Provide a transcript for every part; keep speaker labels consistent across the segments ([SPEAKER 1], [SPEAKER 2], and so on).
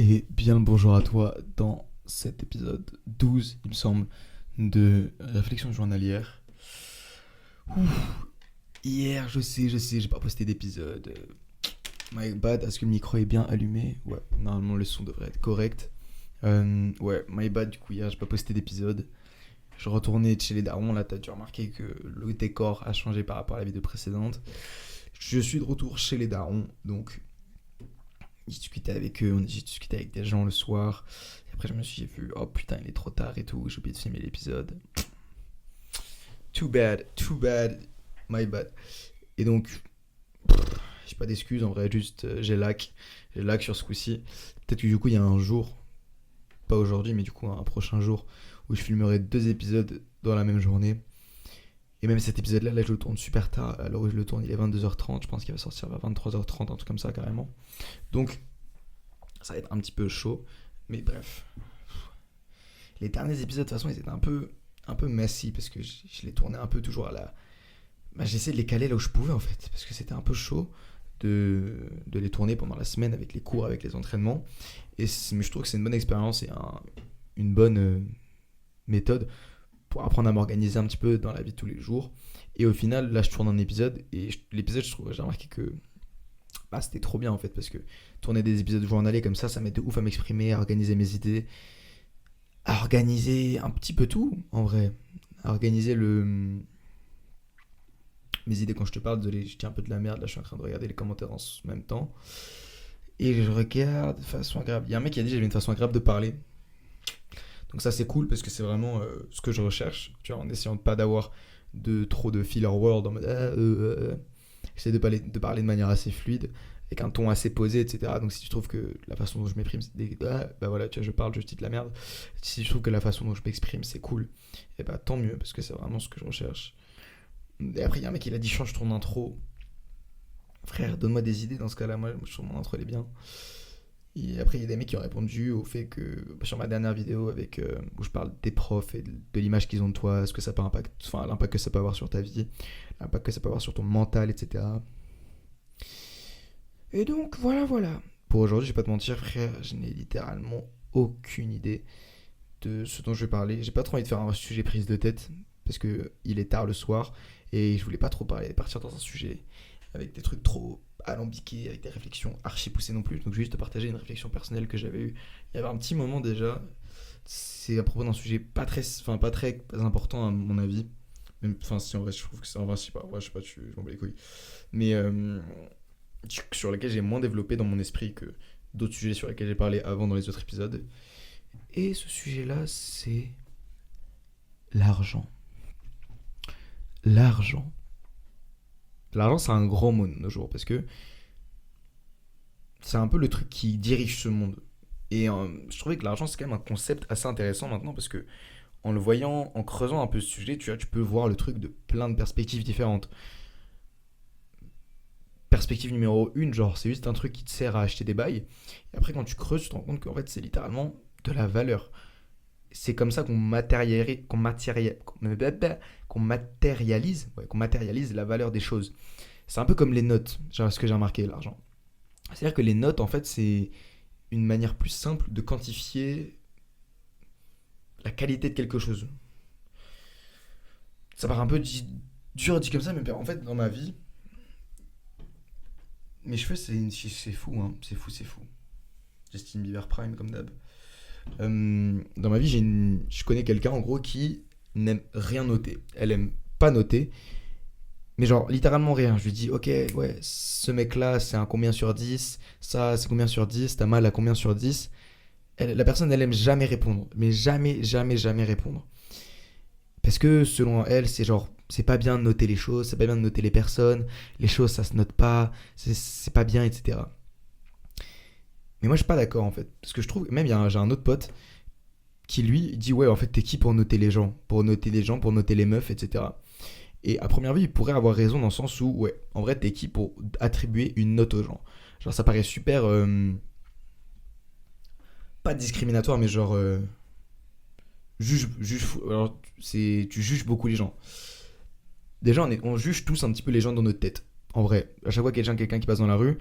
[SPEAKER 1] Et bien le bonjour à toi dans cet épisode 12, il me semble, de Réflexion journalière. Hier, je sais, j'ai pas posté d'épisode. My bad, est-ce que le micro est bien allumé? Ouais, normalement le son devrait être correct. Ouais, my bad, du coup hier j'ai pas posté d'épisode. Je retournais chez les darons, là t'as dû remarquer que le décor a changé par rapport à la vidéo précédente. Je suis de retour chez les darons, donc j'ai discuté avec eux, j'ai discuté avec des gens le soir. Et après, je me suis vu, oh putain, il est trop tard et tout, j'ai oublié de filmer l'épisode. Too bad, my bad. Et donc, j'ai pas d'excuses, en vrai, juste j'ai lag sur ce coup-ci. Peut-être que du coup, il y a un jour, pas aujourd'hui, mais du coup, un prochain jour, où je filmerai 2 épisodes dans la même journée. Et même cet épisode-là, là, je le tourne super tard. À l'heure où je le tourne, il est 22h30. Je pense qu'il va sortir vers 23h30, un truc comme ça, carrément. Donc, ça va être un petit peu chaud. Mais bref. Les derniers épisodes, de toute façon, ils étaient un peu messy parce que je les tournais un peu toujours à la. Bah, j'essayais de les caler là où je pouvais en fait. Parce que c'était un peu chaud de les tourner pendant la semaine avec les cours, avec les entraînements. Mais je trouve que c'est une bonne expérience et une bonne méthode pour apprendre à m'organiser un petit peu dans la vie de tous les jours. Et au final, là, je tourne un épisode et l'épisode, j'ai remarqué que bah, c'était trop bien en fait parce que tourner des épisodes journaliers comme ça m'aide de ouf à m'exprimer, à organiser mes idées, à organiser un petit peu tout en vrai, à organiser mes idées quand je te parle. Désolé, je tiens un peu de la merde là, je suis en train de regarder les commentaires en même temps et je regarde de façon agréable. Il y a un mec qui a dit que j'avais une façon agréable de parler. Donc ça c'est cool parce que c'est vraiment ce que je recherche, tu vois, en essayant de pas d'avoir trop de filler word en mode j'essaie de parler de manière assez fluide avec un ton assez posé, etc. Donc si tu trouves que la façon dont je m'exprime c'est bah voilà, tu vois, je parle, je dis de la merde. Si je trouve que la façon dont je m'exprime c'est cool, et bah tant mieux parce que c'est vraiment ce que je recherche. Et après il y a un mec qui a dit change ton intro. Frère, donne-moi des idées dans ce cas-là, moi je trouve mon intro elle est bien. Et après, il y a des mecs qui ont répondu au fait que sur ma dernière vidéo avec où je parle des profs et de l'image qu'ils ont de toi, ce que ça peut impact, enfin l'impact que ça peut avoir sur ta vie, l'impact que ça peut avoir sur ton mental, etc. Et donc voilà. Pour aujourd'hui, je vais pas te mentir, frère, je n'ai littéralement aucune idée de ce dont je vais parler. J'ai pas trop envie de faire un sujet prise de tête parce que il est tard le soir et je voulais pas trop partir dans un sujet avec des trucs trop alambiqués, avec des réflexions archi poussées non plus. Donc je vais juste te partager une réflexion personnelle que j'avais eue il y avait un petit moment déjà. C'est à propos d'un sujet pas très important à mon avis. Même, enfin si en vrai je trouve que c'est en vrai, je sais pas, je m'en bats les couilles. Mais sur lequel j'ai moins développé dans mon esprit que d'autres sujets sur lesquels j'ai parlé avant dans les autres épisodes. Et ce sujet-là, c'est l'argent. L'argent. L'argent, c'est un grand mot de nos jours parce que c'est un peu le truc qui dirige ce monde. Et je trouvais que l'argent, c'est quand même un concept assez intéressant maintenant parce que en le voyant, en creusant un peu ce sujet, tu vois, tu peux voir le truc de plein de perspectives différentes. Perspective numéro 1, genre, c'est juste un truc qui te sert à acheter des bails. Et après, quand tu creuses, tu te rends compte qu'en fait, c'est littéralement de la valeur. C'est comme ça qu'on matérialise la valeur des choses. C'est un peu comme les notes, genre ce que j'ai remarqué, l'argent. C'est-à-dire que les notes, en fait, c'est une manière plus simple de quantifier la qualité de quelque chose. Ça paraît un peu dur dit comme ça, mais en fait, dans ma vie, mes cheveux, c'est fou, hein. C'est fou. Justin Bieber Prime, comme d'hab. Dans ma vie, je connais quelqu'un, en gros, qui n'aime rien noter. Elle aime pas noter, mais genre, littéralement rien. Je lui dis, ok, ouais, ce mec-là, c'est un combien sur 10. Ça, c'est combien sur 10. T'as mal à combien sur 10. La personne, elle aime jamais répondre. Mais jamais, jamais, jamais répondre. Parce que selon elle, c'est genre, c'est pas bien de noter les choses, c'est pas bien de noter les personnes, les choses ça se note pas, c'est pas bien, etc. Mais moi je suis pas d'accord en fait. Parce que je trouve, même j'ai un autre pote qui lui dit ouais en fait t'es qui pour noter les gens, pour noter les gens, pour noter les meufs, etc. Et à première vue il pourrait avoir raison dans le sens où ouais en vrai t'es qui pour attribuer une note aux gens. Genre ça paraît super, pas discriminatoire mais genre alors, tu juges beaucoup les gens. Déjà on juge tous un petit peu les gens dans notre tête. En vrai, à chaque fois qu'il y a quelqu'un qui passe dans la rue,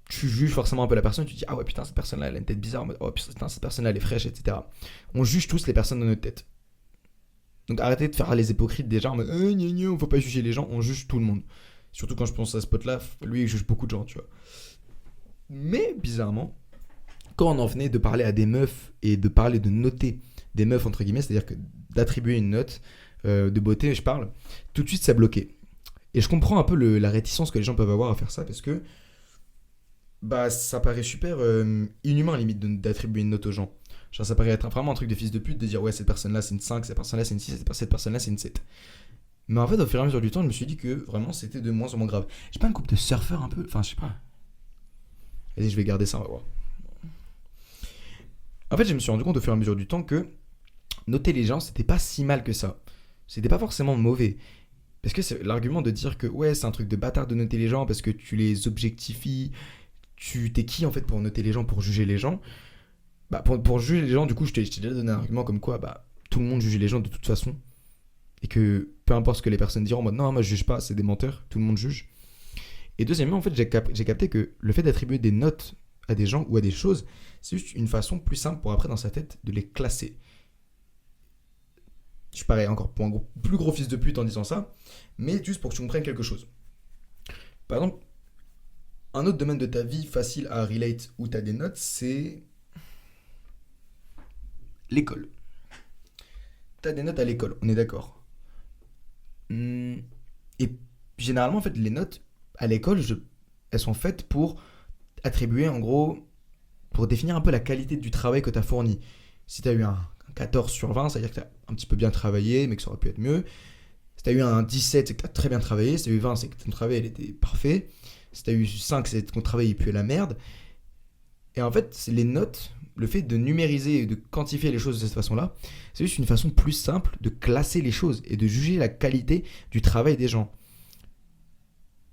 [SPEAKER 1] tu juges forcément un peu la personne, tu te dis ah ouais putain cette personne-là elle a une tête bizarre, oh putain cette personne-là elle est fraîche, etc. On juge tous les personnes dans notre tête. Donc arrêtez de faire les hypocrites déjà en mode gna gna, faut pas juger les gens, on juge tout le monde. Surtout quand je pense à ce pote-là, lui il juge beaucoup de gens, tu vois. Mais bizarrement, quand on en venait de parler à des meufs et de parler de noter des meufs entre guillemets, c'est-à-dire que d'attribuer une note de beauté, je parle, tout de suite ça bloquait. Et je comprends un peu la réticence que les gens peuvent avoir à faire ça parce que bah ça paraît super inhumain limite d'attribuer une note aux gens. Genre ça paraît être vraiment un truc de fils de pute de dire ouais cette personne là c'est une 5, cette personne là c'est une 6, cette personne là c'est une 7. Mais en fait au fur et à mesure du temps je me suis dit que vraiment c'était de moins en moins grave. J'ai pas un couple de surfeurs un peu, enfin je sais pas. Vas-y je vais garder ça on va voir. En fait je me suis rendu compte au fur et à mesure du temps que noter les gens c'était pas si mal que ça. C'était pas forcément mauvais. Parce que c'est l'argument de dire que ouais c'est un truc de bâtard de noter les gens parce que tu les objectifies, tu t'es qui en fait pour noter les gens, pour juger les gens. Bah, pour juger les gens, du coup, je t'ai déjà donné un argument comme quoi bah, tout le monde juge les gens de toute façon. Et que peu importe ce que les personnes diront, en mode non, moi je juge pas, c'est des menteurs, tout le monde juge. Et deuxièmement, en fait, j'ai capté que le fait d'attribuer des notes à des gens ou à des choses, c'est juste une façon plus simple pour après dans sa tête de les classer. Je parais encore pour un plus gros fils de pute en disant ça, mais juste pour que tu comprennes quelque chose. Par exemple, un autre domaine de ta vie facile à relate où tu as des notes, c'est l'école. Tu as des notes à l'école, on est d'accord. Et généralement, en fait, les notes à l'école, elles sont faites pour attribuer, en gros, pour définir un peu la qualité du travail que tu as fourni. Si tu as eu un 14 sur 20, ça veut dire que tu as un petit peu bien travaillé, mais que ça aurait pu être mieux. Si tu as eu un 17, c'est que tu as très bien travaillé. Si tu as eu 20, c'est que ton travail il était parfait. Si tu as eu 5, c'est que ton travail il puait la merde. Et en fait, les notes, le fait de numériser et de quantifier les choses de cette façon-là, c'est juste une façon plus simple de classer les choses et de juger la qualité du travail des gens.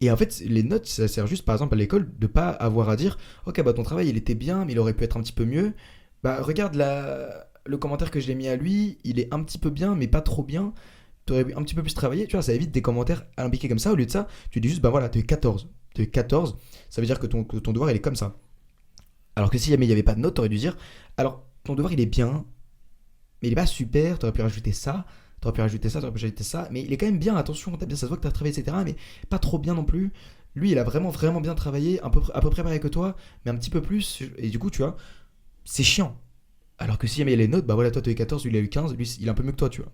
[SPEAKER 1] Et en fait, les notes, ça sert juste, par exemple, à l'école, de pas avoir à dire ok, bah ton travail, il était bien, mais il aurait pu être un petit peu mieux. Bah regarde le commentaire que je l'ai mis à lui, il est un petit peu bien, mais pas trop bien. T'aurais un petit peu plus travaillé, tu vois, ça évite des commentaires alambiqués comme ça. Au lieu de ça, tu dis juste, bah voilà, t'as eu 14. T'as eu 14, ça veut dire que ton devoir, il est comme ça. Alors que si jamais il n'y avait pas de note, t'aurais dû dire, alors ton devoir, il est bien, mais il est pas super, t'aurais pu rajouter ça, t'aurais pu rajouter ça, t'aurais pu rajouter ça, mais il est quand même bien, attention, t'as bien, ça se voit que t'as travaillé, etc., mais pas trop bien non plus. Lui, il a vraiment, vraiment bien travaillé, à peu près pareil que toi, mais un petit peu plus, et du coup, tu vois, c'est chiant. Alors que si jamais il y a les notes, bah voilà, toi, t'as eu 14, lui, il a eu 15, lui, il est un peu mieux que toi, tu vois.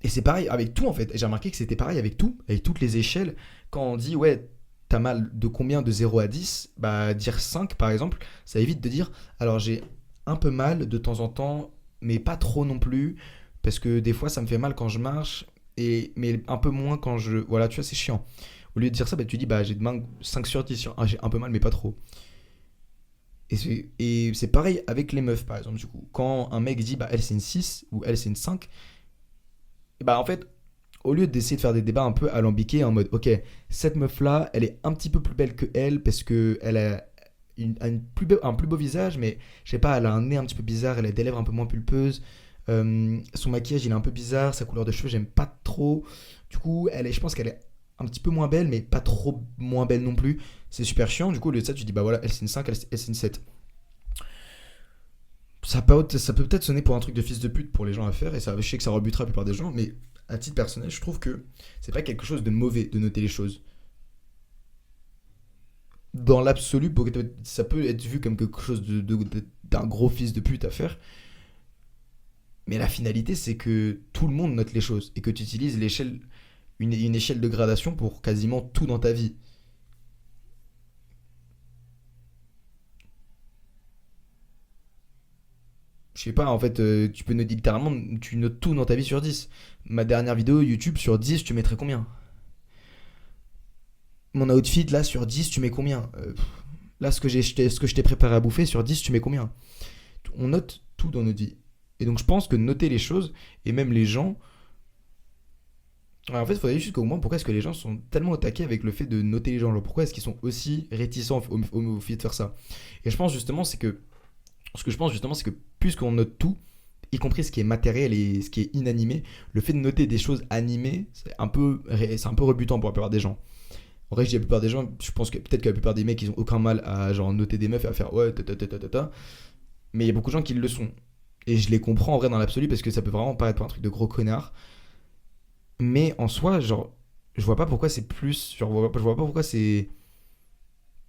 [SPEAKER 1] Et c'est pareil avec tout en fait. Et j'ai remarqué que c'était pareil avec tout, avec toutes les échelles. Quand on dit ouais, t'as mal de combien de 0 à 10, bah dire 5 par exemple, ça évite de dire alors j'ai un peu mal de temps en temps, mais pas trop non plus, parce que des fois ça me fait mal quand je marche, mais un peu moins quand je. Voilà, tu vois, c'est chiant. Au lieu de dire ça, bah, tu dis bah j'ai demain 5 sur 10, j'ai un peu mal, mais pas trop. Et c'est pareil avec les meufs par exemple, du coup. Quand un mec dit bah elle c'est une 6 ou elle c'est une 5, et bah en fait, au lieu d'essayer de faire des débats un peu alambiqués en mode ok, cette meuf là elle est un petit peu plus belle que elle parce que elle a un plus beau visage, mais je sais pas, elle a un nez un petit peu bizarre, elle a des lèvres un peu moins pulpeuses, son maquillage il est un peu bizarre, sa couleur de cheveux j'aime pas trop, du coup je pense qu'elle est un petit peu moins belle mais pas trop moins belle non plus, c'est super chiant. Du coup au lieu de ça tu dis bah voilà, elle c'est une 5, elle c'est une 7. Ça peut peut-être sonner pour un truc de fils de pute pour les gens à faire, et ça, je sais que ça rebutera la plupart des gens, mais à titre personnel, je trouve que c'est pas quelque chose de mauvais de noter les choses. Dans l'absolu, ça peut être vu comme quelque chose d'un gros fils de pute à faire, mais la finalité, c'est que tout le monde note les choses et que tu utilises une échelle de gradation pour quasiment tout dans ta vie. Je sais pas, en fait, tu peux noter littéralement, tu notes tout dans ta vie sur 10. Ma dernière vidéo YouTube sur 10, tu mettrais combien? Mon outfit là sur 10, tu mets combien? Là, ce que je t'ai préparé à bouffer sur 10, tu mets combien? On note tout dans notre vie. Et donc, je pense que noter les choses, et même les gens. Alors, en fait, il faudrait juste comprendre pourquoi est-ce que les gens sont tellement au taquet avec le fait de noter les gens. Genre, pourquoi est-ce qu'ils sont aussi réticents au fait de faire ça? Et je pense justement, c'est que. Ce que je pense justement, c'est que puisqu'on note tout, y compris ce qui est matériel et ce qui est inanimé, le fait de noter des choses animées, c'est un peu rebutant pour la plupart des gens. En vrai, je dis la plupart des gens, je pense que peut-être que la plupart des mecs, ils ont aucun mal à genre noter des meufs et à faire ouais, ta ta ta ta ta ta. Mais il y a beaucoup de gens qui le sont. Et je les comprends en vrai dans l'absolu parce que ça peut vraiment paraître pour un truc de gros connard. Mais en soi, genre, je vois pas pourquoi c'est plus. Genre, je vois pas pourquoi c'est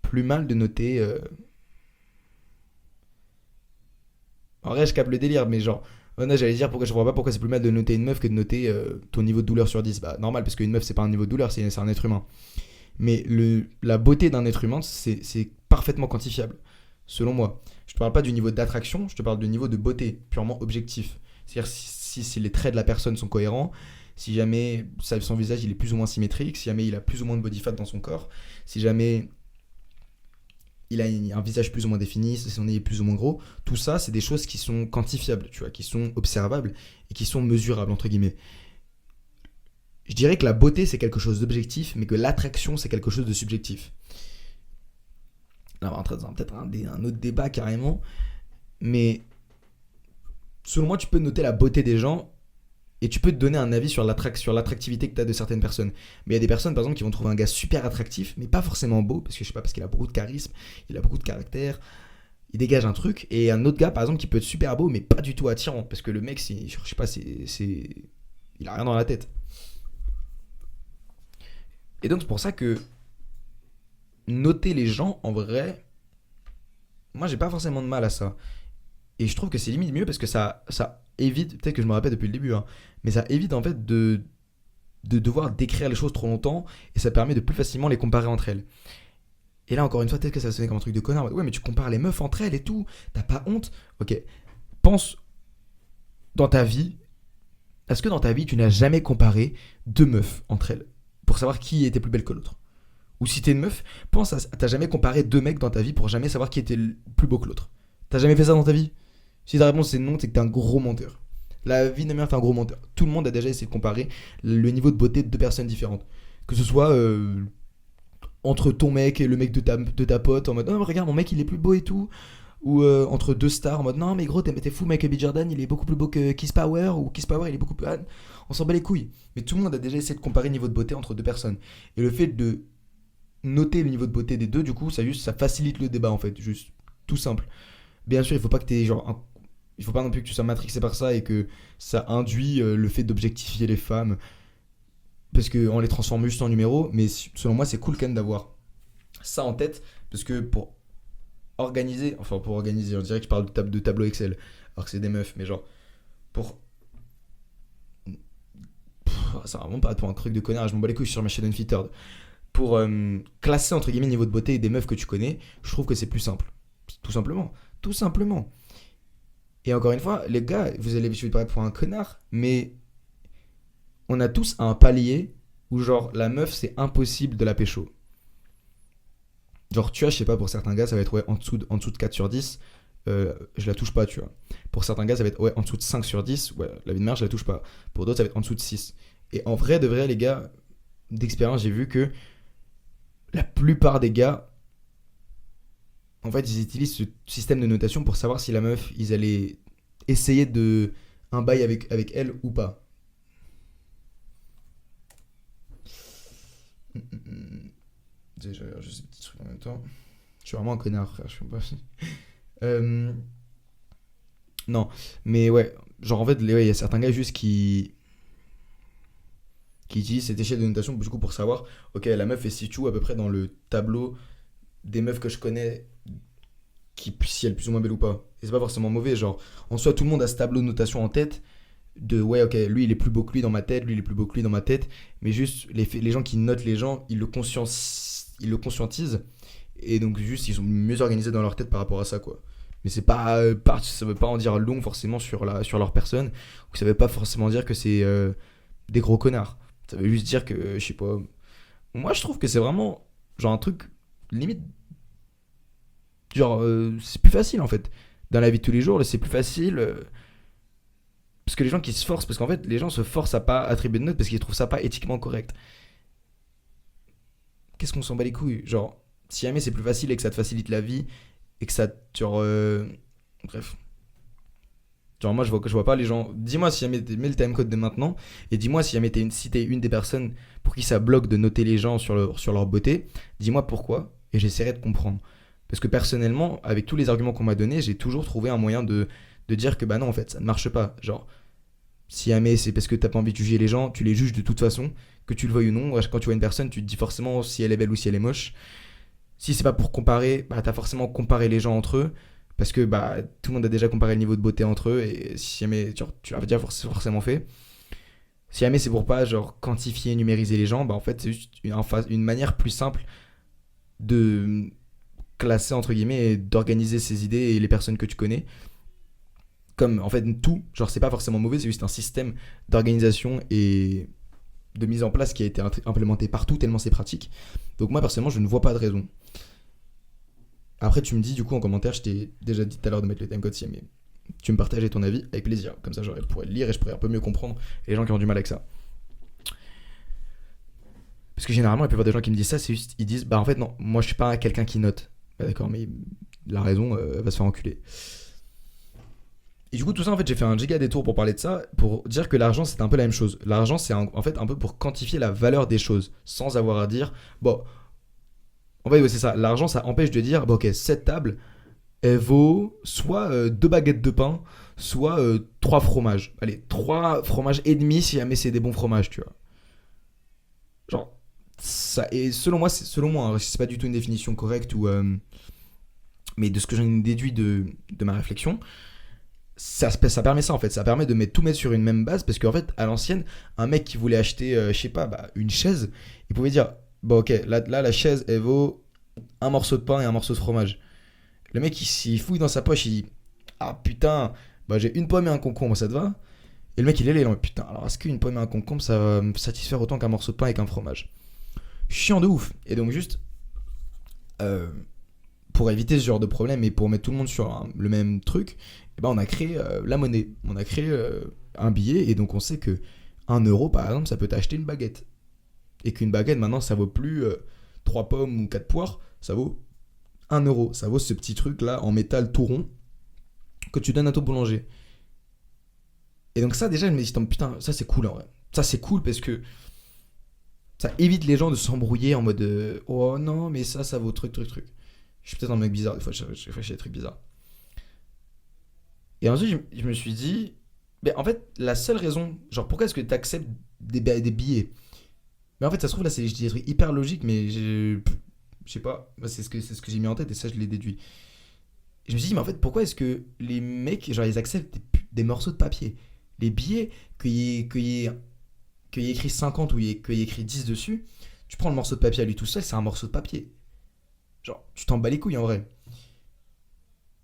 [SPEAKER 1] plus mal de noter. En vrai, je capte le délire, mais genre, oh non, j'allais dire pourquoi je vois pas pourquoi c'est plus mal de noter une meuf que de noter ton niveau de douleur sur 10. Bah, normal, parce qu'une meuf, c'est pas un niveau de douleur, c'est un être humain. Mais la beauté d'un être humain, c'est parfaitement quantifiable, selon moi. Je te parle pas du niveau d'attraction, je te parle du niveau de beauté, purement objectif. C'est-à-dire si les traits de la personne sont cohérents, si jamais son visage il est plus ou moins symétrique, si jamais il a plus ou moins de body fat dans son corps, si jamais il a un visage plus ou moins défini, si son nez est plus ou moins gros, tout ça, c'est des choses qui sont quantifiables, tu vois, qui sont observables et qui sont mesurables, entre guillemets. Je dirais que la beauté, c'est quelque chose d'objectif, mais que l'attraction, c'est quelque chose de subjectif. Là, on va rentrer dans peut-être un autre débat carrément, mais selon moi, tu peux noter la beauté des gens et tu peux te donner un avis sur l'attractivité que tu as de certaines personnes. Mais il y a des personnes, par exemple, qui vont trouver un gars super attractif, mais pas forcément beau, parce que je sais pas, parce qu'il a beaucoup de charisme, il a beaucoup de caractère, il dégage un truc, et un autre gars, par exemple, qui peut être super beau, mais pas du tout attirant, parce que le mec, je sais pas, il a rien dans la tête. Et donc, c'est pour ça que noter les gens, en vrai, moi, j'ai pas forcément de mal à ça. Et je trouve que c'est limite mieux parce que ça évite, peut-être que je me répète depuis le début, hein, mais ça évite en fait de devoir décrire les choses trop longtemps et ça permet de plus facilement les comparer entre elles. Et là, encore une fois, peut-être que ça sonne comme un truc de connard. Ouais, mais tu compares les meufs entre elles et tout. T'as pas honte. Ok. Pense dans ta vie. Est-ce que dans ta vie, tu n'as jamais comparé deux meufs entre elles pour savoir qui était plus belle que l'autre? Ou si t'es une meuf, pense à. T'as jamais comparé deux mecs dans ta vie pour jamais savoir qui était le plus beau que l'autre? T'as jamais fait ça dans ta vie? Si ta réponse c'est non, c'est que t'es un gros menteur. La vie de mère, t'es un gros menteur. Tout le monde a déjà essayé de comparer le niveau de beauté de deux personnes différentes. Que ce soit entre ton mec et le mec de ta pote en mode oh, regarde mon mec il est plus beau et tout, ou entre deux stars en mode non mais gros t'es fou Michael B Jordan il est beaucoup plus beau que Kiss Power, ou Kiss Power il est beaucoup plus on s'en bat les couilles. Mais tout le monde a déjà essayé de comparer le niveau de beauté entre deux personnes et le fait de noter le niveau de beauté des deux du coup ça facilite le débat en fait, juste tout simple. Bien sûr il faut pas que t'aies genre il faut pas non plus que tu sois matrixé par ça et que ça induit le fait d'objectifier les femmes parce qu'on les transforme juste en numéros, mais selon moi c'est cool quand même d'avoir ça en tête, parce que pour organiser, on dirait que je parle de tableau Excel, alors que c'est des meufs, mais genre, pour. Ça va vraiment pas pour un truc de connard, je m'en bats les couilles, je suis sur ma chaîne Unfiltered. Pour classer entre guillemets niveau de beauté des meufs que tu connais, je trouve que c'est plus simple. Tout simplement. Tout simplement. Et encore une fois, les gars, je vais paraître pour un connard, mais on a tous un palier où genre la meuf c'est impossible de la pécho. Genre, tu vois, je sais pas, pour certains gars, ça va être ouais, en dessous de 4 sur 10, je la touche pas, tu vois. Pour certains gars, ça va être ouais, en dessous de 5 sur 10, ouais, la vie de mère, je la touche pas. Pour d'autres, ça va être en dessous de 6. Et en vrai, de vrai, les gars, d'expérience, j'ai vu que la plupart des gars, en fait, ils utilisent ce système de notation pour savoir si la meuf, ils allaient essayer de un bail avec elle ou pas. Déjà, je sais petits trucs en même temps. Je suis vraiment un connard, frère. Je suis pas. Euh, non, mais ouais, genre en fait, il y a certains gars juste qui utilisent cette échelle de notation du coup pour savoir, ok, la meuf est situe à peu près dans le tableau des meufs que je connais, si elle est plus ou moins belle ou pas. Et c'est pas forcément mauvais, genre en soi tout le monde a ce tableau de notation en tête de ouais, ok, lui il est plus beau que lui dans ma tête, lui il est plus beau que lui dans ma tête, mais juste les gens qui notent les gens, ils le conscientisent et donc juste ils sont mieux organisés dans leur tête par rapport à ça quoi. Mais c'est pas ça veut pas en dire long forcément sur leur personne, ou ça veut pas forcément dire que c'est des gros connards. Ça veut juste dire que je sais pas. Moi je trouve que c'est vraiment genre un truc limite genre c'est plus facile en fait. Dans la vie de tous les jours, c'est plus facile parce que les gens qui se forcent, parce qu'en fait les gens se forcent à pas attribuer de notes parce qu'ils trouvent ça pas éthiquement correct. Qu'est-ce qu'on s'en bat les couilles? Genre, si jamais c'est plus facile et que ça te facilite la vie et que ça. Genre. Bref. Genre, moi, je vois pas les gens. Dis-moi si jamais mets le timecode de maintenant, et dis-moi si jamais si t'es une des personnes pour qui ça bloque de noter les gens sur leur beauté, dis-moi pourquoi, et j'essaierai de comprendre. Parce que personnellement, avec tous les arguments qu'on m'a donnés, j'ai toujours trouvé un moyen de dire que bah non, en fait, ça ne marche pas. Genre, si jamais c'est parce que t'as pas envie de juger les gens, tu les juges de toute façon, que tu le veuilles ou non. Quand tu vois une personne, tu te dis forcément si elle est belle ou si elle est moche. Si c'est pas pour comparer, bah t'as forcément comparé les gens entre eux. Parce que bah tout le monde a déjà comparé le niveau de beauté entre eux. Et si jamais tu l'as déjà forcément fait. Si jamais c'est pour pas genre quantifier, numériser les gens, bah en fait c'est juste une manière plus simple de classer entre guillemets et d'organiser ses idées et les personnes que tu connais. Comme en fait tout, genre c'est pas forcément mauvais, c'est juste un système d'organisation et de mise en place qui a été implémenté partout tellement c'est pratique. Donc moi personnellement je ne vois pas de raison. Après tu me dis du coup en commentaire, je t'ai déjà dit tout à l'heure de mettre le timecode si mais tu me partageais ton avis avec plaisir. Comme ça je pourrais le lire et je pourrais un peu mieux comprendre les gens qui ont du mal avec ça. Parce que généralement il peut y avoir des gens qui me disent ça, c'est juste ils disent bah en fait non, moi je suis pas quelqu'un qui note. Bah, d'accord mais la raison va se faire enculer. Et du coup, tout ça, en fait, j'ai fait un giga détour pour parler de ça, pour dire que l'argent, c'est un peu la même chose. L'argent, c'est en fait un peu pour quantifier la valeur des choses, sans avoir à dire, bon, en fait, ouais, c'est ça. L'argent, ça empêche de dire, bon, ok, cette table, elle vaut soit deux baguettes de pain, soit trois fromages. Allez, trois fromages et demi si jamais c'est des bons fromages, tu vois. Genre, ça, et selon moi, hein, c'est pas du tout une définition correcte, mais de ce que j'en ai déduit de ma réflexion, ça permet ça en fait, ça permet de tout mettre sur une même base parce qu'en fait à l'ancienne un mec qui voulait acheter je sais pas bah, une chaise, il pouvait dire bon ok là la chaise elle vaut un morceau de pain et un morceau de fromage. Le mec il s'y fouille dans sa poche, il dit ah putain bah j'ai une pomme et un concombre, ça te va? Et le mec il est là, putain alors est-ce qu'une pomme et un concombre ça va me satisfaire autant qu'un morceau de pain et qu'un fromage? Chiant de ouf. Et donc juste euh, pour éviter ce genre de problème et pour mettre tout le monde sur le même truc, eh ben on a créé la monnaie. On a créé un billet et donc on sait que 1 euro par exemple ça peut t'acheter une baguette. Et qu'une baguette maintenant ça vaut plus 3 pommes ou 4 poires, ça vaut 1 euro. Ça vaut ce petit truc là en métal tout rond que tu donnes à ton boulanger. Et donc ça déjà je me dis putain ça c'est cool en vrai. Ça c'est cool parce que ça évite les gens de s'embrouiller en mode oh non mais ça vaut truc. Je suis peut-être un mec bizarre des fois je fais des trucs bizarres. Et ensuite, je me suis dit, mais en fait, la seule raison, genre, pourquoi est-ce que tu acceptes des billets? Mais en fait, ça se trouve, là, je dis des trucs hyper logiques, mais je sais pas, moi, c'est ce que j'ai mis en tête et ça, je l'ai déduit. Et je me suis dit, mais en fait, pourquoi est-ce que les mecs, genre, ils acceptent des morceaux de papier? Les billets, qu'il y ait écrit 50 ou qu'il y ait écrit 10 dessus, tu prends le morceau de papier à lui tout seul, c'est un morceau de papier. Genre, tu t'en bats les couilles en vrai.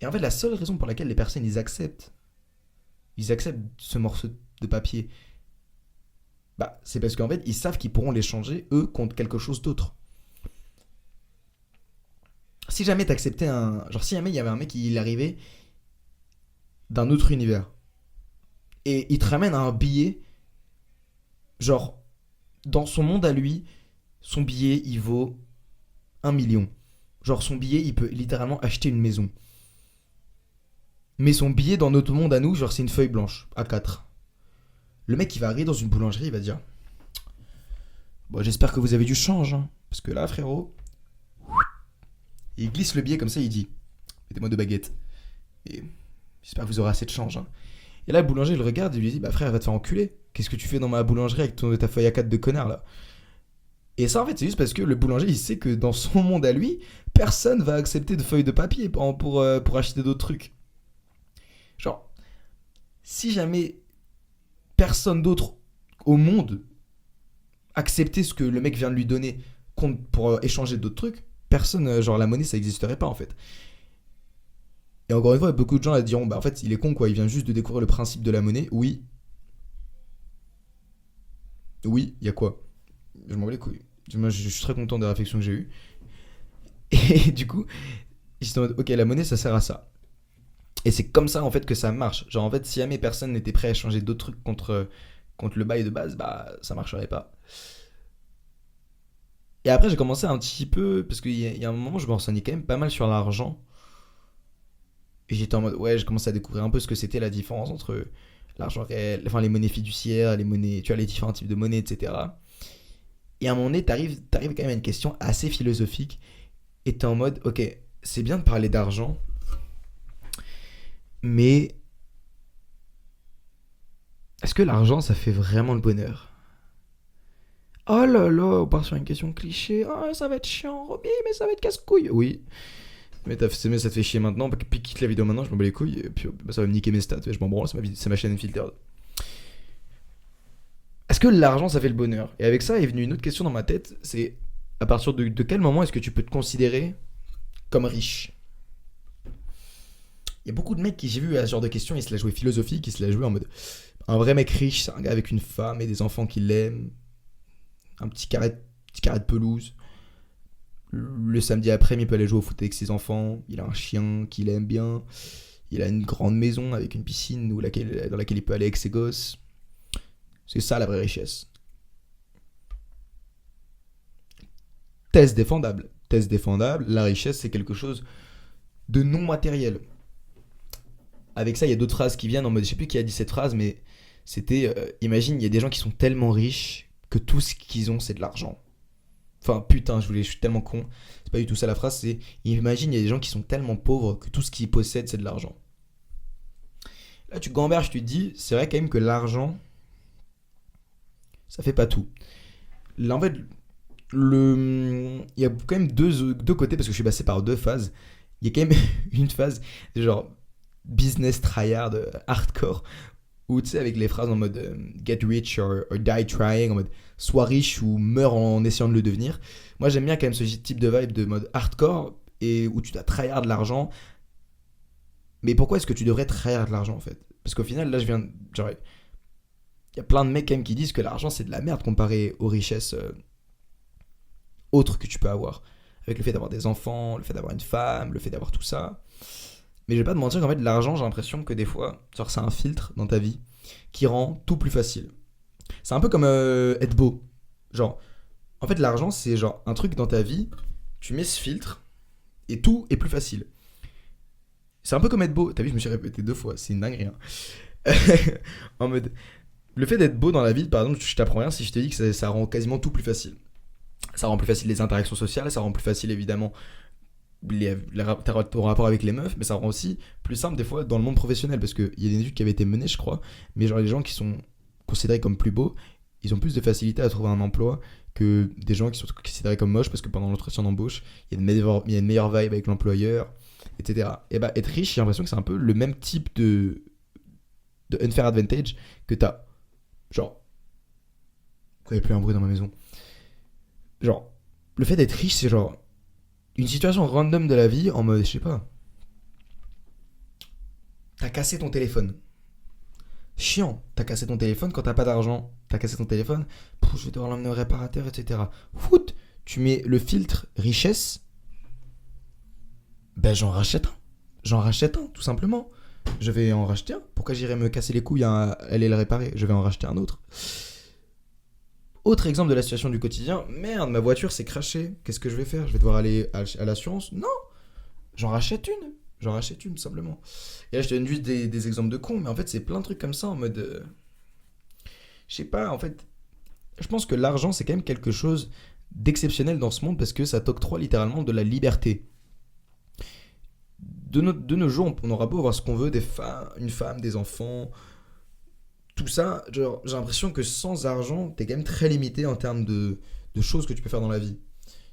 [SPEAKER 1] Et en fait, la seule raison pour laquelle les personnes, ils acceptent ce morceau de papier, bah, c'est parce qu'en fait, ils savent qu'ils pourront l'échanger, eux, contre quelque chose d'autre. Si jamais t'acceptais un. Genre, si jamais il y avait un mec qui arrivait d'un autre univers, et il te ramène un billet, genre, dans son monde à lui, son billet, il vaut 1 million. Genre, son billet, il peut littéralement acheter une maison. Mais son billet dans notre monde à nous, genre, c'est une feuille blanche, A4. Le mec, il va arriver dans une boulangerie, il va dire bon, j'espère que vous avez du change, hein, parce que là, frérot, il glisse le billet comme ça, il dit mettez-moi 2 baguettes. Et j'espère que vous aurez assez de change. Hein. Et là, le boulanger, il le regarde et lui dit bah frère, va te faire enculer. Qu'est-ce que tu fais dans ma boulangerie avec ta feuille à 4 de connard là? Et ça, en fait, c'est juste parce que le boulanger, il sait que dans son monde à lui, personne va accepter de feuilles de papier pour acheter d'autres trucs. Genre, si jamais personne d'autre au monde acceptait ce que le mec vient de lui donner pour échanger d'autres trucs, personne, genre la monnaie, ça n'existerait pas en fait. Et encore une fois, beaucoup de gens diront bah en fait, il est con quoi, il vient juste de découvrir le principe de la monnaie. Oui, oui, il y a quoi? Je m'en bats les couilles. Moi, je suis très content des réflexions que j'ai eues. Et du coup, j'étais en mode, ok, la monnaie, ça sert à ça. Et c'est comme ça, en fait, que ça marche. Genre, en fait, si jamais personne n'était prêt à changer d'autres trucs contre le bail de base, bah, ça marcherait pas. Et après, j'ai commencé un petit peu, parce qu'il y a un moment, je me renseignais quand même pas mal sur l'argent. Et j'étais en mode, ouais, j'ai commencé à découvrir un peu ce que c'était la différence entre l'argent réel, enfin les monnaies fiduciaires, les monnaies, tu vois, les différents types de monnaies, etc. Et à un moment donné, t'arrives quand même à une question assez philosophique. Et t'es en mode, ok, c'est bien de parler d'argent, mais est-ce que l'argent, ça fait vraiment le bonheur? Oh là là, on part sur une question cliché. Ah, ça va être chiant, Roby, mais ça va être casse-couille. Oui, mais ça te fait chier maintenant. Puis quitte la vidéo maintenant, je m'en bats les couilles. Et puis bah, ça va me niquer mes stats. Je m'en branle, c'est ma chaîne Unfiltered. Est-ce que l'argent, ça fait le bonheur? Et avec ça est venue une autre question dans ma tête. C'est à partir de quel moment est-ce que tu peux te considérer comme riche? Il y a beaucoup de mecs qui, j'ai vu à ce genre de questions, ils se la jouaient philosophique, ils se la jouaient en mode un vrai mec riche, c'est un gars avec une femme et des enfants qui l'aiment, petit carré de pelouse. Le samedi après, il peut aller jouer au foot avec ses enfants. Il a un chien qu'il aime bien. Il a une grande maison avec une piscine dans laquelle il peut aller avec ses gosses. C'est ça la vraie richesse. Thèse défendable. Thèse défendable, la richesse c'est quelque chose de non matériel. Avec ça, il y a d'autres phrases qui viennent en mode, je sais plus qui a dit cette phrase, mais c'était, imagine, il y a des gens qui sont tellement riches que tout ce qu'ils ont c'est de l'argent. Enfin, putain, je suis tellement con. C'est pas du tout ça la phrase, c'est imagine, il y a des gens qui sont tellement pauvres que tout ce qu'ils possèdent, c'est de l'argent. Là, tu gamberges, tu te dis, c'est vrai quand même que l'argent, ça fait pas tout. Là, en fait, il y a quand même deux côtés, parce que je suis passé par deux phases. Il y a quand même une phase, genre, business tryhard, hardcore, où tu sais, avec les phrases en mode get rich or die trying, en mode sois riche ou meurs en essayant de le devenir. Moi, j'aime bien quand même ce type de vibe de mode hardcore et où tu dois tryhard de l'argent. Mais pourquoi est-ce que tu devrais tryhard de l'argent en fait? Parce qu'au final, là, genre, il y a plein de mecs quand même qui disent que l'argent c'est de la merde comparé aux richesses autres que tu peux avoir. Avec le fait d'avoir des enfants, le fait d'avoir une femme, le fait d'avoir tout ça. Mais je vais pas te mentir qu'en fait, l'argent, j'ai l'impression que des fois, genre, c'est un filtre dans ta vie qui rend tout plus facile. C'est un peu comme être beau. Genre, en fait, l'argent, c'est genre un truc dans ta vie, tu mets ce filtre et tout est plus facile. C'est un peu comme être beau. T'as vu, je me suis répété deux fois, c'est une dinguerie. Hein. En mode, le fait d'être beau dans la vie, par exemple, je t'apprends rien si je te dis que ça rend quasiment tout plus facile. Ça rend plus facile les interactions sociales, ça rend plus facile évidemment ton rapport avec les meufs, mais ça rend aussi plus simple des fois dans le monde professionnel parce qu'il y a des études qui avaient été menées, je crois, mais genre les gens qui sont considérés comme plus beaux, ils ont plus de facilité à trouver un emploi que des gens qui sont considérés comme moches parce que pendant l'entretien d'embauche, il y a une meilleure vibe avec l'employeur, etc. Et bah, être riche, j'ai l'impression que c'est un peu le même type de unfair advantage que t'as. Genre, il n'y a plus un bruit dans ma maison. Genre, le fait d'être riche, c'est genre une situation random de la vie en mode, je sais pas, t'as cassé ton téléphone. Chiant, t'as cassé ton téléphone quand t'as pas d'argent. T'as cassé ton téléphone, je vais devoir l'emmener au réparateur, etc. Foot, tu mets le filtre richesse, ben j'en rachète un. J'en rachète un, tout simplement. Je vais en racheter un. Pourquoi j'irais me casser les couilles à aller le réparer? Je vais en racheter un autre. Autre exemple de la situation du quotidien, merde, ma voiture s'est crashée. Qu'est-ce que je vais faire? Je vais devoir aller à l'assurance? Non, j'en rachète une. J'en rachète une, tout simplement. Et là, je te donne juste des exemples de cons, mais en fait, c'est plein de trucs comme ça en mode. Je sais pas, en fait, je pense que l'argent, c'est quand même quelque chose d'exceptionnel dans ce monde parce que ça t'octroie littéralement de la liberté. De nos jours, on aura beau avoir ce qu'on veut, une femme, des enfants, tout ça, genre, j'ai l'impression que sans argent, t'es quand même très limité en termes de choses que tu peux faire dans la vie.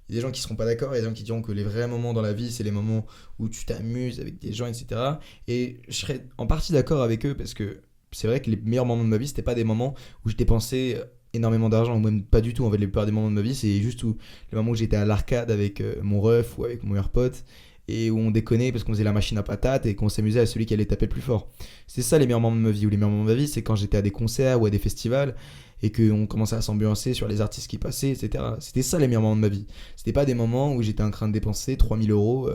[SPEAKER 1] Il y a des gens qui seront pas d'accord, il y a des gens qui diront que les vrais moments dans la vie, c'est les moments où tu t'amuses avec des gens, etc. Et je serais en partie d'accord avec eux parce que c'est vrai que les meilleurs moments de ma vie, c'était pas des moments où je dépensais énormément d'argent, ou même pas du tout. En fait, les plupart des moments de ma vie, c'est juste les moments où j'étais à l'arcade avec mon ref ou avec mon meilleur pote et où on déconnait parce qu'on faisait la machine à patates et qu'on s'amusait à celui qui allait taper le plus fort. C'est ça les meilleurs moments de ma vie. Ou les meilleurs moments de ma vie, c'est quand j'étais à des concerts ou à des festivals et qu'on commençait à s'ambiancer sur les artistes qui passaient, etc. C'était ça les meilleurs moments de ma vie. C'était pas des moments où j'étais en train de dépenser 3000 euros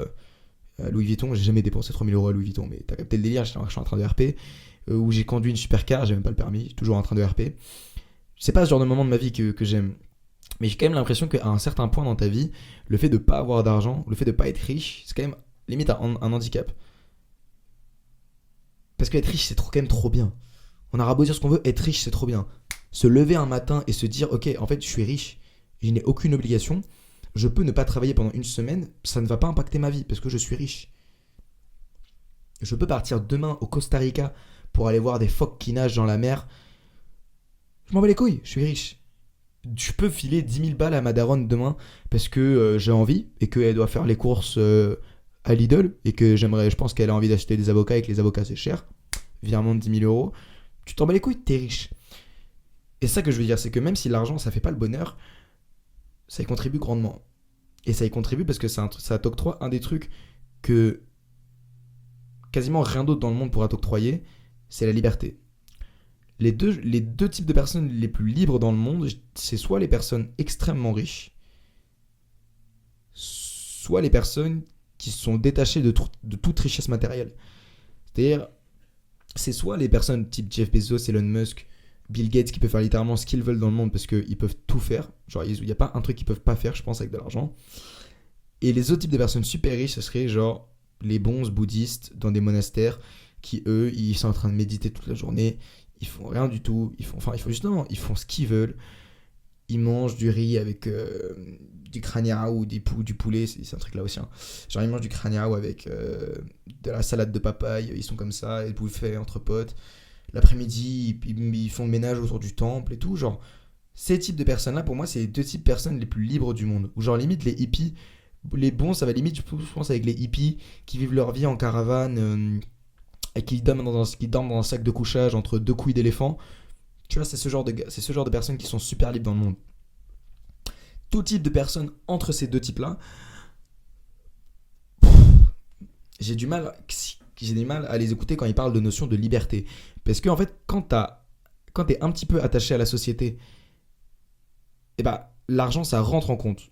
[SPEAKER 1] à Louis Vuitton. J'ai jamais dépensé 3000 euros à Louis Vuitton, mais t'as capté le délire, je suis en train de RP. Où j'ai conduit une supercar, j'ai même pas le permis, toujours en train de RP. C'est pas ce genre de moment de ma vie que j'aime. Mais j'ai quand même l'impression qu'à un certain point dans ta vie, le fait de pas avoir d'argent, le fait de pas être riche, c'est quand même limite un handicap. Parce qu'être riche, c'est quand même trop bien. On aura beau dire ce qu'on veut, être riche, c'est trop bien. Se lever un matin et se dire, ok, en fait, je suis riche, je n'ai aucune obligation, je peux ne pas travailler pendant une semaine, ça ne va pas impacter ma vie parce que je suis riche. Je peux partir demain au Costa Rica pour aller voir des phoques qui nagent dans la mer. Je m'en bats les couilles, je suis riche. Je peux filer 10 000 balles à ma daronne demain parce que j'ai envie et qu'elle doit faire les courses à Lidl et que je pense qu'elle a envie d'acheter des avocats et que les avocats c'est cher. Virement de 10 000 euros. Tu t'en bats les couilles, t'es riche. Et ça que je veux dire, c'est que même si l'argent ça fait pas le bonheur, ça y contribue grandement. Et ça y contribue parce que ça t'octroie un des trucs que quasiment rien d'autre dans le monde pourra t'octroyer, c'est la liberté. Les deux types de personnes les plus libres dans le monde, c'est soit les personnes extrêmement riches, soit les personnes qui sont détachées de toute richesse matérielle. C'est-à-dire, c'est soit les personnes type Jeff Bezos, Elon Musk, Bill Gates qui peuvent faire littéralement ce qu'ils veulent dans le monde parce qu'ils peuvent tout faire. Genre, il n'y a pas un truc qu'ils peuvent pas faire, je pense, avec de l'argent. Et les autres types de personnes super riches, ce serait genre les bons bouddhistes dans des monastères qui, eux, ils sont en train de méditer toute la journée. Ils font rien du tout. Ils font ce qu'ils veulent. Ils mangent du riz avec du crania ou du poulet. C'est un truc là aussi. Hein. Genre, ils mangent du crania ou avec de la salade de papaye. Ils sont comme ça, ils bouffent entre potes. L'après-midi, ils font le ménage autour du temple et tout. Genre, ces types de personnes-là, pour moi, c'est les deux types de personnes les plus libres du monde. Ou genre, limite, les hippies, les bons, ça va limite, je pense, avec les hippies qui vivent leur vie en caravane et qui dorment dans un sac de couchage entre deux couilles d'éléphant. Tu vois, c'est ce genre de personnes qui sont super libres dans le monde. Tout type de personnes entre ces deux types-là, j'ai du mal à les écouter quand ils parlent de notion de liberté. Parce que en fait, quand t'es un petit peu attaché à la société, et bah, l'argent, ça rentre en compte.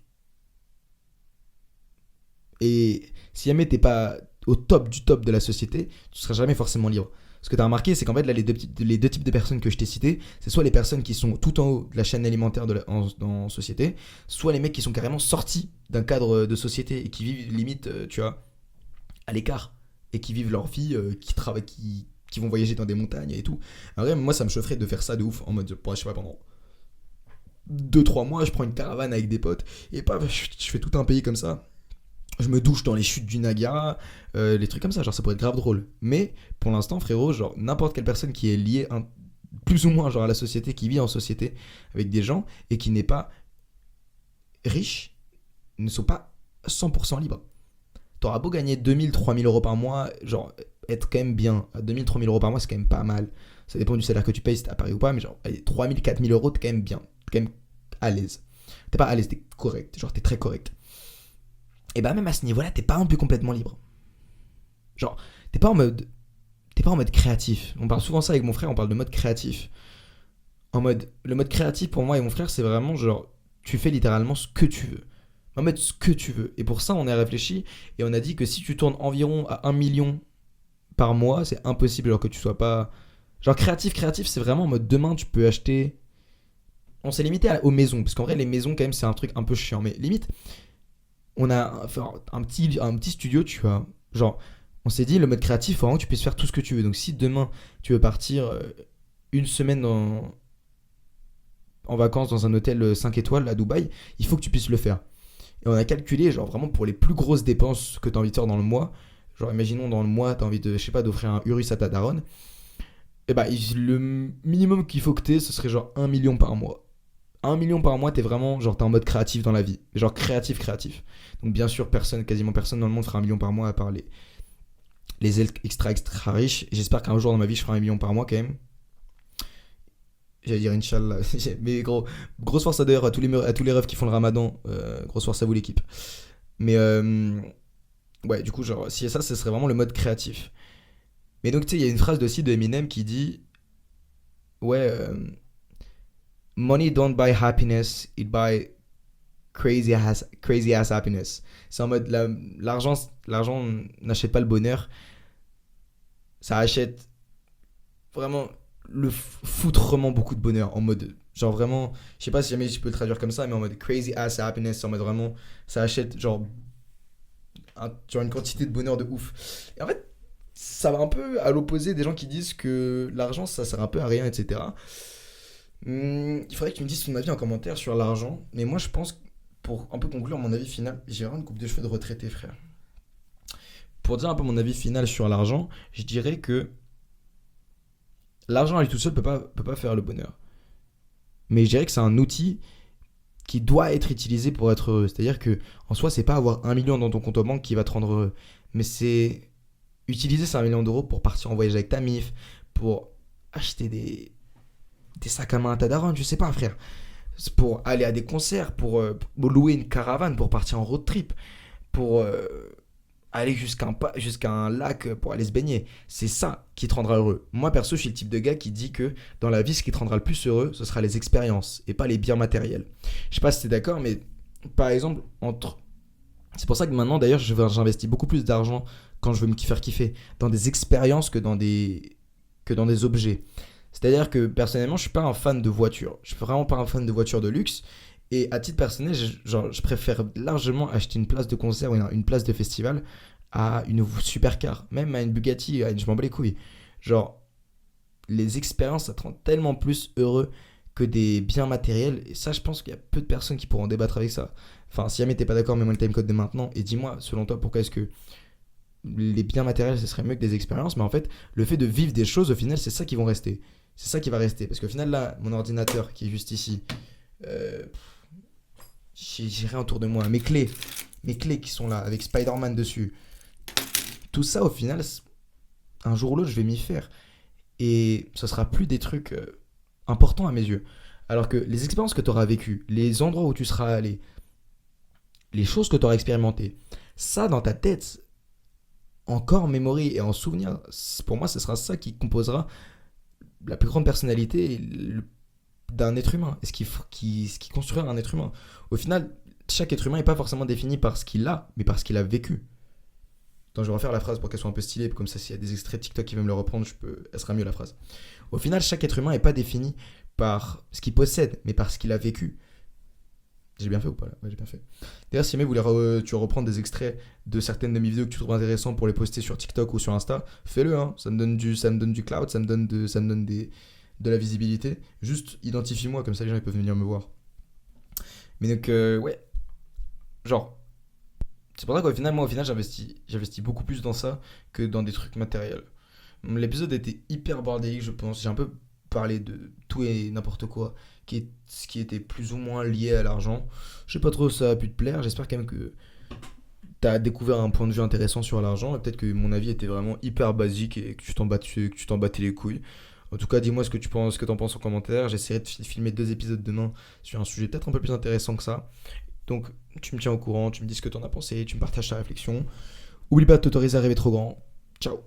[SPEAKER 1] Et si jamais t'es pas au top du top de la société, tu seras jamais forcément libre. Ce que tu as remarqué, c'est qu'en fait, là, les deux types de personnes que je t'ai cités, c'est soit les personnes qui sont tout en haut de la chaîne alimentaire en société, soit les mecs qui sont carrément sortis d'un cadre de société et qui vivent limite, tu vois, à l'écart. Et qui vivent leur vie, qui travaillent, qui vont voyager dans des montagnes et tout. En vrai, moi, ça me chaufferait de faire ça de ouf, en mode, je sais pas, pendant 2-3 mois, je prends une caravane avec des potes, et paf, je fais tout un pays comme ça. Je me douche dans les chutes du Niagara, les trucs comme ça, genre ça pourrait être grave drôle. Mais pour l'instant, frérot, genre n'importe quelle personne qui est liée plus ou moins genre à la société, qui vit en société avec des gens et qui n'est pas riche, ne sont pas 100% libres. T'auras beau gagner 2 000-3 000 euros par mois, genre être quand même bien. 2 000-3 000 euros par mois, c'est quand même pas mal. Ça dépend du salaire que tu payes si t'es à Paris ou pas, mais genre 3 000-4 000 euros, t'es quand même bien. T'es quand même à l'aise. T'es pas à l'aise, t'es correct. Genre t'es très correct. Et bah même à ce niveau-là, t'es pas non plus complètement libre. Genre, t'es pas en mode créatif. On parle souvent ça avec mon frère, on parle de mode créatif. Le mode créatif pour moi et mon frère, c'est vraiment genre, tu fais littéralement ce que tu veux. En mode ce que tu veux. Et pour ça, on a réfléchi et on a dit que si tu tournes environ à 1 million par mois, c'est impossible alors que tu sois pas... Genre créatif, c'est vraiment en mode demain, tu peux acheter... On s'est limité aux maisons, parce qu'en vrai, les maisons, quand même, c'est un truc un peu chiant. Mais limite, on a un petit studio, tu vois. Genre, on s'est dit, le mode créatif, il faut vraiment que tu puisses faire tout ce que tu veux. Donc, si demain, tu veux partir une semaine en vacances dans un hôtel 5 étoiles à Dubaï, il faut que tu puisses le faire. Et on a calculé, genre, vraiment pour les plus grosses dépenses que tu as envie de faire dans le mois. Genre, imaginons dans le mois, tu as envie de, je sais pas, d'offrir un Urus à ta daronne. Et bah, le minimum qu'il faut que tu aies, ce serait genre 1 million par mois. 1 million par mois, t'es vraiment, genre, t'es en mode créatif dans la vie. Genre créatif. Donc, bien sûr, quasiment personne dans le monde fera 1 million par mois à part les extra riches. Et j'espère qu'un jour dans ma vie, je ferai 1 million par mois quand même. J'allais dire Inch'Allah. Mais grosse force d'ailleurs à tous les refs qui font le ramadan. Grosse force à vous, l'équipe. Mais, ouais, du coup, genre, si ça, ce serait vraiment le mode créatif. Mais donc, tu sais, il y a une phrase aussi de Eminem qui dit ouais, money don't buy happiness, it buy crazy ass happiness. C'est en mode l'argent n'achète pas le bonheur, ça achète vraiment le foutrement beaucoup de bonheur. En mode, genre vraiment, je sais pas si jamais je peux le traduire comme ça, mais en mode crazy ass happiness, en mode vraiment, ça achète genre une quantité de bonheur de ouf. Et en fait, ça va un peu à l'opposé des gens qui disent que l'argent, ça sert un peu à rien, etc. Il faudrait que tu me dises ton avis en commentaire sur l'argent. Mais moi, je pense, pour un peu conclure mon avis final, j'ai vraiment une coupe de cheveux de retraité, frère. Pour dire un peu mon avis final sur l'argent, je dirais que l'argent à lui tout seul peut pas faire le bonheur. Mais je dirais que c'est un outil qui doit être utilisé pour être heureux. C'est-à-dire que en soi, c'est pas avoir 1 million dans ton compte en banque qui va te rendre heureux. Mais c'est utiliser ces 1 million d'euros pour partir en voyage avec ta mif, pour acheter des sacs à main à ta daronne, je sais pas, frère. C'est pour aller à des concerts, pour louer une caravane, pour partir en road trip, pour aller jusqu'à un lac pour aller se baigner. C'est ça qui te rendra heureux. Moi, perso, je suis le type de gars qui dit que dans la vie, ce qui te rendra le plus heureux, ce sera les expériences et pas les biens matériels. Je sais pas si t'es d'accord, mais par exemple, c'est pour ça que maintenant, d'ailleurs, j'investis beaucoup plus d'argent quand je veux me faire kiffer dans des expériences que dans des objets. C'est-à-dire que personnellement, je suis pas un fan de voiture. Je suis vraiment pas un fan de voiture de luxe. Et à titre personnel, je préfère largement acheter une place de concert ou une place de festival à une supercar, même à une Bugatti, je m'en bats les couilles. Genre, les expériences, ça te rend tellement plus heureux que des biens matériels. Et ça, je pense qu'il y a peu de personnes qui pourront débattre avec ça. Enfin, si jamais t'es pas d'accord, mets-moi le timecode de maintenant et dis-moi, selon toi, pourquoi est-ce que les biens matériels, ce serait mieux que des expériences. Mais en fait, le fait de vivre des choses, au final, c'est ça qui vont rester. C'est ça qui va rester. Parce qu'au final, là, mon ordinateur qui est juste ici, euh, j'ai rien autour de moi. Mes clés qui sont là, avec Spider-Man dessus. Tout ça, au final, un jour ou l'autre, je vais m'y faire. Et ce sera plus des trucs importants à mes yeux. Alors que les expériences que tu auras vécues, les endroits où tu seras allé, les choses que tu auras expérimentées, ça dans ta tête, encore en mémoire et en souvenir, pour moi, ce sera ça qui composera la plus grande personnalité d'un être humain. Et ce qui construira un être humain. Au final, chaque être humain n'est pas forcément défini par ce qu'il a, mais par ce qu'il a vécu. Attends, je vais refaire la phrase pour qu'elle soit un peu stylée, comme ça, s'il y a des extraits de TikTok qui veulent me le reprendre, elle sera mieux la phrase. Au final, chaque être humain n'est pas défini par ce qu'il possède, mais par ce qu'il a vécu. J'ai bien fait ou pas là? Ouais, j'ai bien fait. D'ailleurs, si jamais vous voulez tu veux reprendre des extraits de certaines de mes vidéos que tu trouves intéressantes pour les poster sur TikTok ou sur Insta, fais-le, hein. Ça me donne du cloud, ça me donne de la visibilité. Juste identifie-moi, comme ça les gens ils peuvent venir me voir. Mais donc, ouais, genre, c'est pour ça qu'au final, moi, au final, j'investis beaucoup plus dans ça que dans des trucs matériels. L'épisode était hyper bordélique, je pense. J'ai un peu parlé de tout et n'importe quoi, ce qui était plus ou moins lié à l'argent. Je sais pas trop si ça a pu te plaire. J'espère quand même que t'as découvert un point de vue intéressant sur l'argent. Et peut-être que mon avis était vraiment hyper basique et que tu t'en battais les couilles. En tout cas, dis-moi ce que t'en penses en commentaire. J'essaierai de filmer 2 épisodes demain sur un sujet peut-être un peu plus intéressant que ça. Donc, tu me tiens au courant, tu me dis ce que t'en as pensé, tu me partages ta réflexion. Oublie pas de t'autoriser à rêver trop grand. Ciao.